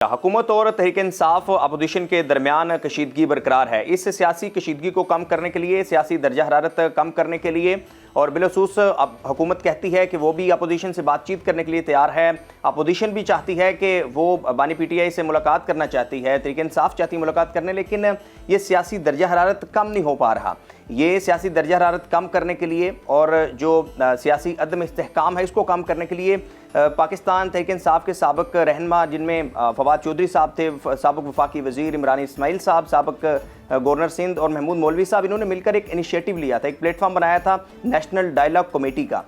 हुकूमत और तहरीक-ए-इंसाफ अपोजिशन के दरमियान कशीदगी बरकरार है। इस सियासी कशीदगी को कम करने के लिए, सियासी दर्जा हरारत कम करने के लिए और बिलखसूस अब हुकूमत कहती है कि वो भी अपोजिशन से बातचीत करने के लिए तैयार है। अपोजिशन भी चाहती है कि वो बानी PTI से मुलाकात करना चाहती है, तहरीक-ए-इंसाफ चाहती है मुलाकात करने, लेकिन ये सियासी दर्जा हरारत कम नहीं हो पा रहा। ये सियासी दर्जा हरारत कम करने के लिए और जो सियासी अदम इस्तेहकाम है इसको कम करने के लिए पाकिस्तान तहरीक-ए-इंसाफ के साबिक रहनुमा, जिनमें फवाद चौधरी साहब थे, साबिक वफाकी वज़ीर इमरान इस्माइल साहब, साबिक गवर्नर सिंध और महमूद मौलवी साहब, इन्होंने मिलकर एक इनिशिएटिव लिया था, एक प्लेटफॉर्म बनाया था नेशनल डायलॉग कमेटी का।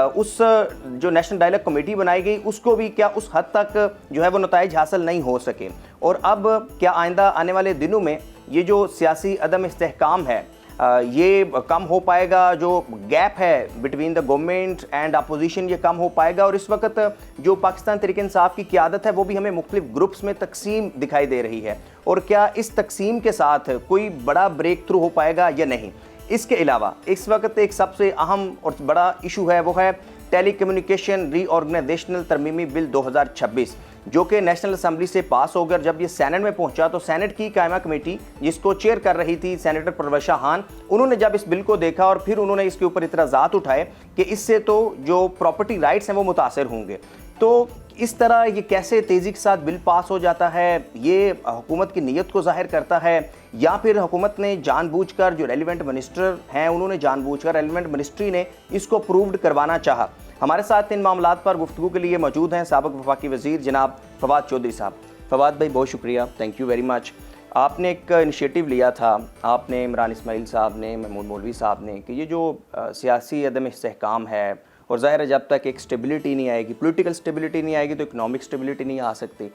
उस जो नेशनल डायलॉग कमेटी बनाई गई उसको भी क्या उस हद तक जो है वो नताइज हासिल नहीं हो सके। और अब क्या आइंदा आने वाले दिनों में ये जो सियासी अदम इस्तेहकाम है ये कम हो पाएगा, जो गैप है between the government and opposition ये कम हो पाएगा। और इस वक्त जो पाकिस्तान तहरीक-ए-इंसाफ की क़यादत है वो भी हमें मुख्तलिफ ग्रुप्स में तकसीम दिखाई दे रही है, और क्या इस तकसीम के साथ कोई बड़ा ब्रेक थ्रू हो पाएगा या नहीं। इसके अलावा इस वक्त एक सबसे अहम और बड़ा इशू है, वो है टेली कम्युनिकेशन रीऑर्गेनाइजेशनल तरमीमी बिल 2026, जो कि नेशनल असम्बली से पास होकर जब ये सैनेट में पहुंचा तो सैनेट की कायमा कमेटी, जिसको चेयर कर रही थी सेनेटर परवेश खान, उन्होंने जब इस बिल को देखा और फिर उन्होंने इसके ऊपर इतराज़ात उठाए कि इससे तो जो प्रॉपर्टी राइट्स हैं वो मुतासर होंगे। तो इस तरह ये कैसे तेज़ी के साथ बिल पास हो जाता है, ये हुकूमत की नीयत को जाहिर करता है या फिर हुकूमत ने जानबूझकर, जो रेलिवेंट मिनिस्टर हैं उन्होंने जानबूझकर, रेलिवेंट मिनिस्ट्री ने इसको अप्रूव्ड करवाना चाहा। हमारे साथ इन मामलात पर गुफ्तगू के लिए मौजूद हैं साबिक वफाकी वज़ीर जनाब फवाद चौधरी साहब। फवाद भाई बहुत शुक्रिया, थैंक यू वेरी मच। आपने एक इनिशिएटिव लिया था, आपने इमरान इस्माइल साहब ने, महमूद मौलवी साहब ने, कि ये जो सियासी अदम इस्तेहकाम है, और ज़ाहिर है जब तक एक स्टेबिलिटी नहीं आएगी, पॉलिटिकल स्टेबिलिटी नहीं आएगी तो इकनॉमिक स्टेबिलिटी नहीं आ सकती।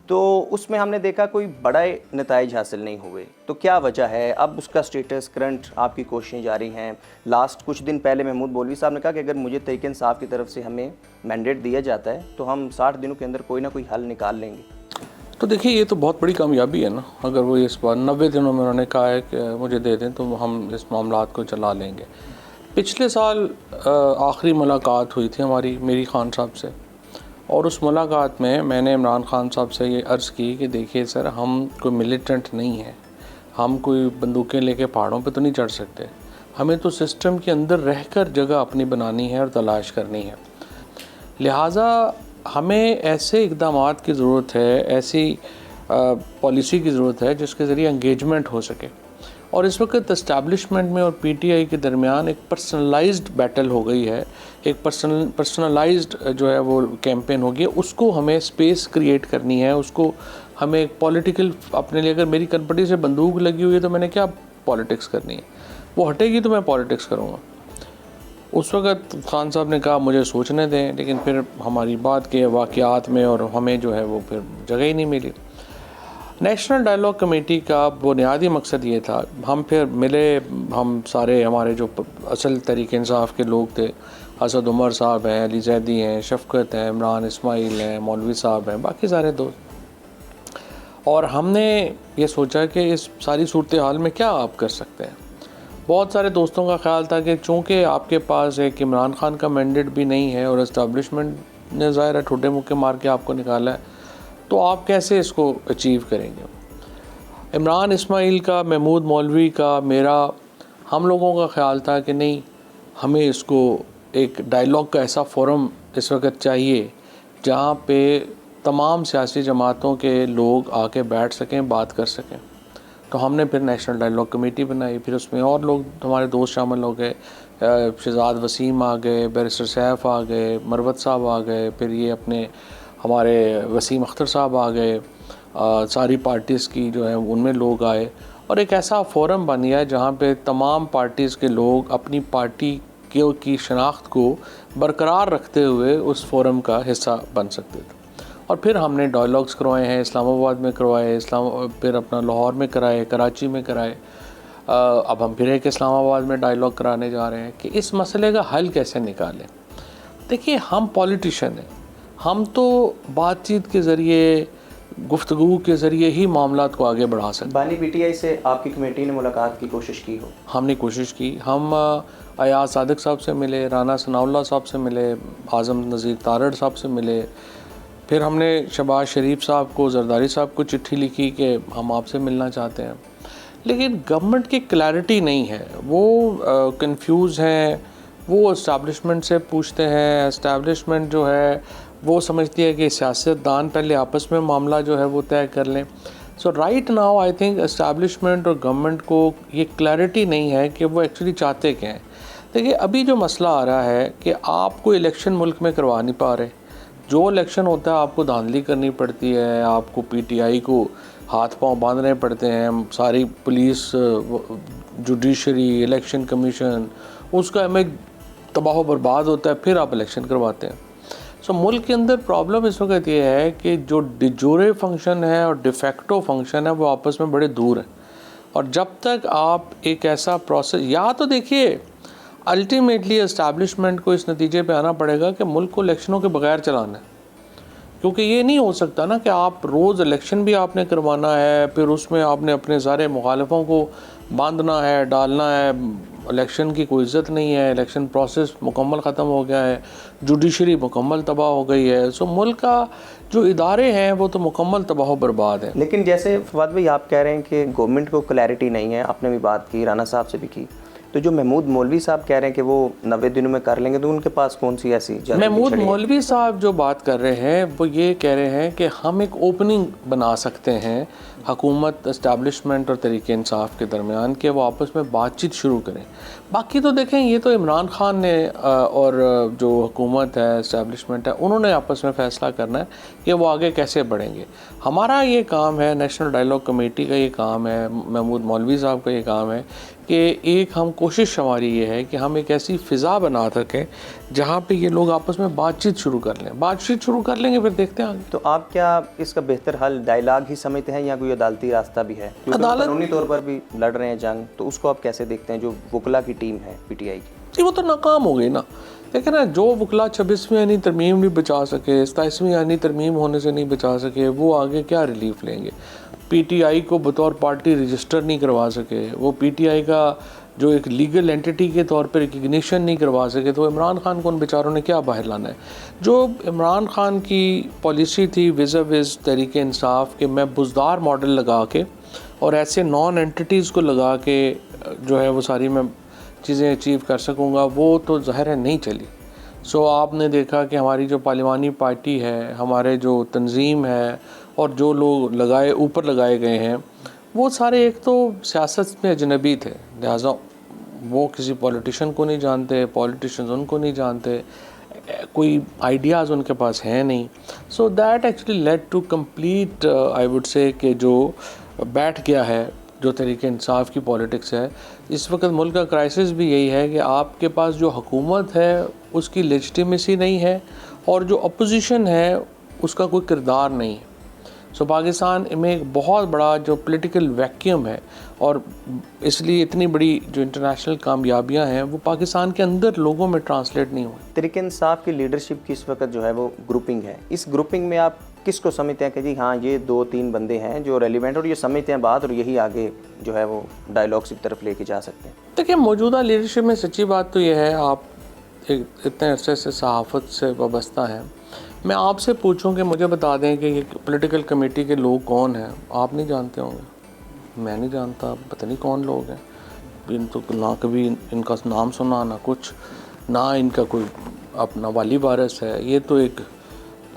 तो उसमें हमने देखा कोई बड़े नताइज हासिल नहीं हुए। तो क्या वजह है, अब उसका स्टेटस करंट आपकी कोशिशें जारी हैं। लास्ट कुछ दिन पहले महमूद मौलवी साहब ने कहा कि अगर मुझे तहरीक-ए-इंसाफ की तरफ से हमें मैंडेट दिया जाता है तो हम 60 दिनों के अंदर कोई ना कोई हल निकाल लेंगे। तो देखिए ये तो बहुत बड़ी कामयाबी है ना, अगर वो इस बार 90 दिनों में उन्होंने कहा है कि मुझे दे दें तो हम इस मामलात को चला लेंगे। पिछले साल आखिरी मुलाकात हुई थी हमारी, मेरी खान साहब से, और उस मुलाकात में मैंने इमरान खान साहब से ये अर्ज़ की कि देखिए सर, हम कोई मिलिटेंट नहीं है, हम कोई बंदूकें लेके पहाड़ों पे तो नहीं चढ़ सकते, हमें तो सिस्टम के अंदर रहकर जगह अपनी बनानी है और तलाश करनी है। लिहाजा हमें ऐसे इक़दामात की ज़रूरत है, ऐसी पॉलिसी की ज़रूरत है जिसके ज़रिए एंगेजमेंट हो सके। और इस वक्त इस्टेब्लिशमेंट में और PTI के दरमियान एक पर्सनलाइज्ड बैटल हो गई है, एक पर्सनलाइज्ड जो है वो कैंपेन हो गया। उसको हमें स्पेस क्रिएट करनी है, उसको हमें एक पॉलिटिकल, अपने लिए अगर मेरी कनपटी से बंदूक लगी हुई है तो मैंने क्या पॉलिटिक्स करनी है, वो हटेगी तो मैं पॉलिटिक्स करूँगा। उस वक्त खान साहब ने कहा मुझे सोचने दें, लेकिन फिर हमारी बात के वाक़यात में और हमें जो है वो फिर जगह ही नहीं मिली। नेशनल डायलॉग कमेटी का बुनियादी मकसद ये था, हम फिर मिले, हम सारे हमारे जो असल तहरीक-ए-इंसाफ के लोग थे, असद उमर साहब हैं, अली जैदी हैं, शफ़क़त हैं, इमरान इस्माइल हैं, मौलवी साहब हैं, बाकी सारे दोस्त, और हमने ये सोचा कि इस सारी सूरत हाल में क्या आप कर सकते हैं। बहुत सारे दोस्तों का ख्याल था कि चूँकि आपके पास एक इमरान खान का मैंडेट भी नहीं है और इस्टेब्लिशमेंट ने ज़ाहिर है ठुड्डे मुक्के मार के आपको निकाला है, तो आप कैसे इसको अचीव करेंगे। इमरान इस्माइल का, महमूद मौलवी का, मेरा, हम लोगों का ख्याल था कि नहीं, हमें इसको एक डायलॉग का ऐसा फोरम इस वक्त चाहिए जहाँ पे तमाम सियासी जमातों के लोग आके बैठ सकें, बात कर सकें। तो हमने फिर नेशनल डायलॉग कमेटी बनाई, फिर उसमें और लोग हमारे दोस्त शामिल हो गए, शहजाद वसीम आ गए, बैरिस्टर सैफ आ गए, मरवत साहब आ गए, फिर ये अपने हमारे वसीम अख्तर साहब आ गए, सारी पार्टीज़ की जो है उनमें लोग आए, और एक ऐसा फोरम बन गया जहाँ पे तमाम पार्टीज़ के लोग अपनी पार्टी की शनाख्त को बरकरार रखते हुए उस फोरम का हिस्सा बन सकते थे। और फिर हमने डायलॉग्स करवाए हैं, इस्लामाबाद में करवाए, फिर अपना लाहौर में कराए, कराची में कराए, अब हम फिर एक इस्लामाबाद में डायलॉग कराने जा रहे हैं कि इस मसले का हल कैसे निकालें। देखिए हम पॉलिटिशियन हैं, हम तो बातचीत के ज़रिए, गुफ्तगू के ज़रिए ही मामलात को आगे बढ़ा सकते। बानी PTI से आपकी कमेटी ने मुलाकात की कोशिश की हो? हमने कोशिश की, हम अयाज सादिक साहब से मिले, राना सनाउल्लाह साहब से मिले, आज़म नज़ीर तारड़ साहब से मिले, फिर हमने शहबाज शरीफ साहब को, जरदारी साहब को चिट्ठी लिखी कि हम आपसे मिलना चाहते हैं, लेकिन गवर्नमेंट की क्लैरिटी नहीं है, वो कंफ्यूज हैं, वो इस्टेब्लिशमेंट से पूछते हैं, इस्टेब्लिशमेंट जो है वो समझती है कि सियासतदान पहले आपस में मामला जो है वो तय कर लें। So right now I think establishment और गवर्नमेंट को ये क्लैरिटी नहीं है कि वो एक्चुअली चाहते क्या हैं। देखिए अभी जो मसला आ रहा है कि आपको इलेक्शन मुल्क में करवा नहीं पा रहे, जो इलेक्शन होता है आपको धांधली करनी पड़ती है, आपको पीटीआई को हाथ पांव बांधने पड़ते हैं, सारी पुलिस, जुडिशरी, इलेक्शन कमीशन, उसका इमेज तबाह बर्बाद होता है, फिर आप इलेक्शन करवाते हैं। सो मुल्क के अंदर प्रॉब्लम इस वक्त ये है कि जो डिजोरे फंक्शन है और डिफेक्टो फंक्शन है वो आपस में बड़े दूर हैं, और जब तक आप एक ऐसा प्रोसेस, या तो देखिए अल्टीमेटली इस्टेब्लिशमेंट को इस नतीजे पे आना पड़ेगा कि मुल्क को इलेक्शनों के बगैर चलाना है, क्योंकि ये नहीं हो सकता ना कि आप रोज़ इलेक्शन भी आपने करवाना है, फिर उसमें आपने अपने सारे मुखालिफों को बांधना है, डालना है, इलेक्शन की कोई इज़्ज़त नहीं है, इलेक्शन प्रोसेस मुकम्मल ख़त्म हो गया है, जुडिशरी मुकम्मल तबाह हो गई है। सो मुल्क का जो इदारे हैं वो तो मुकम्मल तबाह बर्बाद है। लेकिन जैसे फवाद भाई आप कह रहे हैं कि गवर्नमेंट को क्लैरिटी नहीं है, आपने भी बात की, राना साहब से भी की, तो जो महमूद मौलवी साहब कह रहे हैं कि वो 90 दिनों में कर लेंगे, तो उनके पास कौन सी ऐसी महमूद मौलवी साहब जो बात कर रहे हैं वो ये कह रहे हैं कि हम एक ओपनिंग बना सकते हैं हुकूमत, इस्टेब्लिशमेंट और तहरीक इंसाफ के दरमियान कि वो आपस में बातचीत शुरू करें। बाकी तो देखें ये तो इमरान खान ने और जो हुकूमत है, इस्टेब्लिशमेंट है, उन्होंने आपस में फ़ैसला करना है कि वो आगे कैसे बढ़ेंगे। हमारा ये काम है, नेशनल डायलॉग कमेटी का ये काम है, महमूद मौलवी साहब का ये काम है कि एक हम कोशिश हमारी ये है कि हम एक ऐसी फ़िज़ा बना सकें जहाँ पे ये लोग आपस में बातचीत शुरू कर लें। बातचीत शुरू कर लेंगे फिर देखते हैं आगे। तो आप क्या इसका बेहतर हल डायलॉग ही समझते हैं या कोई अदालती रास्ता भी है? क्योंकि कानूनी तौर पर भी लड़ रहे हैं जंग, तो उसको आप कैसे देखते हैं जो वकला की टीम है पीटीआई की? जी वो तो नाकाम हो गई ना। देखिए ना, जो वकला 26वीं यानी तरमीम नहीं बचा सके, 27वीं यानी तरमीम होने से नहीं बचा सके, वो आगे क्या रिलीफ लेंगे? पीटीआई को बतौर पार्टी रजिस्टर नहीं करवा सके, वो पीटीआई का जो एक लीगल एंटिटी के तौर पर रिकग्निशन नहीं करवा सके, तो इमरान खान को उन बेचारों ने क्या बाहर लाना है? जो इमरान खान की पॉलिसी थी विज़ विज़ तहरीक इंसाफ के मैं बुज़दार मॉडल लगा के और ऐसे नॉन एंटिटीज़ को लगा के जो है वो सारी मैं चीज़ें अचीव कर सकूँगा, वो तो ज़ाहिर है नहीं चली। सो आपने देखा कि हमारी जो पार्लिमानी पार्टी है, हमारे जो तंजीम है और जो लोग ऊपर लगाए गए हैं, वो सारे एक तो सियासत में अजनबी थे, लिहाजा वो किसी पॉलिटिशियन को नहीं जानते, पॉलिटिशियंस उनको नहीं जानते, कोई आइडियाज़ उनके पास हैं नहीं। So that actually led to complete I would say कि जो बैठ गया है जो तहरीक इंसाफ की पॉलिटिक्स है। इस वक्त मुल्क का क्राइसिस भी यही है कि आपके पास जो हुकूमत है उसकी लेजिटिमेसी नहीं है और जो अपोजिशन है उसका कोई किरदार नहीं है। सो पाकिस्तान में एक बहुत बड़ा जो पॉलिटिकल वैक्यूम है, और इसलिए इतनी बड़ी जो इंटरनेशनल कामयाबियां हैं वो पाकिस्तान के अंदर लोगों में ट्रांसलेट नहीं हुई। तहरीक इंसाफ की लीडरशिप की इस वक्त जो है वो ग्रुपिंग है, इस ग्रुपिंग में आप किसको समझते हैं कि जी हाँ ये 2-3 बंदे हैं जो रेलिवेंट और ये समझते हैं बात और यही आगे जो है वो डायलॉग्स की तरफ लेके जा सकते हैं? देखिए मौजूदा लीडरशिप में सच्ची बात तो ये है, आप इतने अरसे से सहाफ़त से वाबस्ता हैं, मैं आपसे पूछूं कि मुझे बता दें कि ये पॉलिटिकल कमेटी के लोग कौन हैं, आप नहीं जानते होंगे, मैं नहीं जानता, पता नहीं कौन लोग हैं। इन तो ना कभी इनका नाम सुना, ना कुछ, ना इनका कोई अपना वाली वारिस है। ये तो एक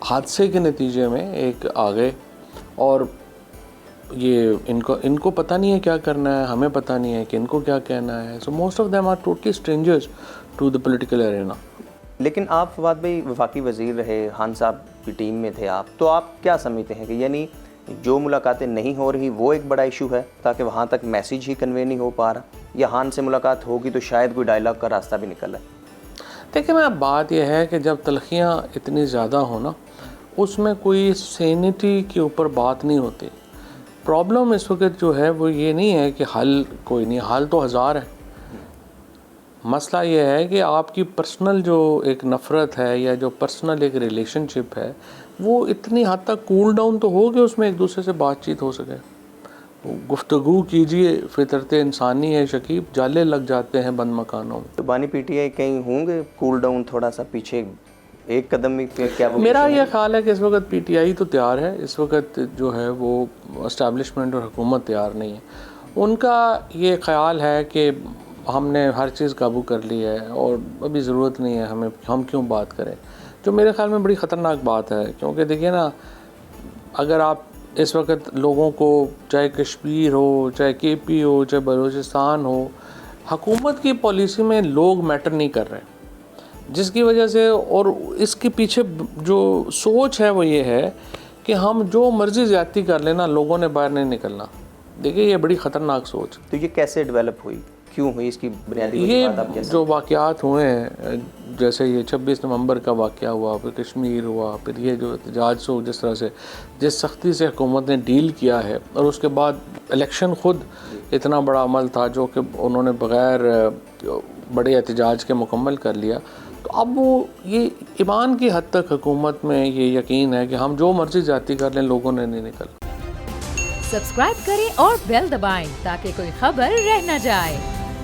हादसे के नतीजे में एक आ गए और ये इनको पता नहीं है क्या करना है, हमें पता नहीं है कि इनको क्या कहना है। So most of them are totally strangers to the political arena. लेकिन आप फवाद भाई वफाकी वज़ीर रहे, खान साहब की टीम में थे आप, तो आप क्या समझते हैं कि यानी जो मुलाकातें नहीं हो रही वो एक बड़ा इशू है ताकि वहाँ तक मैसेज ही कन्वे नहीं हो पा रहा, या खान से मुलाकात होगी तो शायद कोई डायलॉग का रास्ता भी निकल है? देखिए मैं बात यह है कि जब तलखियाँ इतनी ज़्यादा हो ना, उसमें कोई सैनिटी के ऊपर बात नहीं होती। प्रॉब्लम इस वक्त जो है वो ये नहीं है कि हल कोई नहीं, हल तो हज़ार है। मसला ये है कि आपकी पर्सनल जो एक नफ़रत है या जो पर्सनल एक रिलेशनशिप है वो इतनी हद तक कूल डाउन तो हो कि उसमें एक दूसरे से बातचीत हो सके। गुफ्तगू कीजिए, फितरत इंसानी है शकीब, जाले लग जाते हैं बंद मकानों में। तो बानी पीटीआई कहीं होंगे कूल डाउन थोड़ा सा पीछे एक कदम में क्या वो मेरा ये ख्याल है कि इस वक्त पीटीआई तो तैयार है, इस वक्त जो है वो इस्टेब्लिशमेंट और हुकूमत तैयार नहीं है। उनका ये ख्याल है कि हमने हर चीज़ काबू कर ली है और अभी ज़रूरत नहीं है हमें, हम क्यों बात करें, जो मेरे ख्याल में बड़ी ख़तरनाक बात है। क्योंकि देखिए ना, अगर आप इस वक्त लोगों को, चाहे कश्मीर हो, चाहे केपी हो, चाहे बलूचिस्तान हो, हुकूमत की पॉलिसी में लोग मैटर नहीं कर रहे, जिसकी वजह से, और इसके पीछे जो सोच है वो ये है कि हम जो मर्ज़ी ज़्यादती कर लेना, लोगों ने बाहर नहीं निकलना। देखिए ये बड़ी ख़तरनाक सोच। तो ये कैसे डेवलप हुई, क्यों हुई, इसकी बुनियादी ये वजूहात आप कैसे? जो वाक़यात हुए हैं, जैसे ये 26 नवंबर का वाक़या हुआ, फिर कश्मीर हुआ, फिर ये जो एहतजाज से जिस तरह से, जिस सख्ती से हुकूमत ने डील किया है, और उसके बाद इलेक्शन ख़ुद इतना बड़ा अमल था जो कि उन्होंने बग़ैर बड़े एहतजाज के मुकम्मल कर लिया। तो अब वो ये ईमान की हद तक हुकूमत में ये यकीन है कि हम जो मर्ज़ी ज़्यादती कर लें, लोगों ने नहीं निकलना। सब्सक्राइब करें और बेल दबाएं ताकि कोई खबर रह न जाए।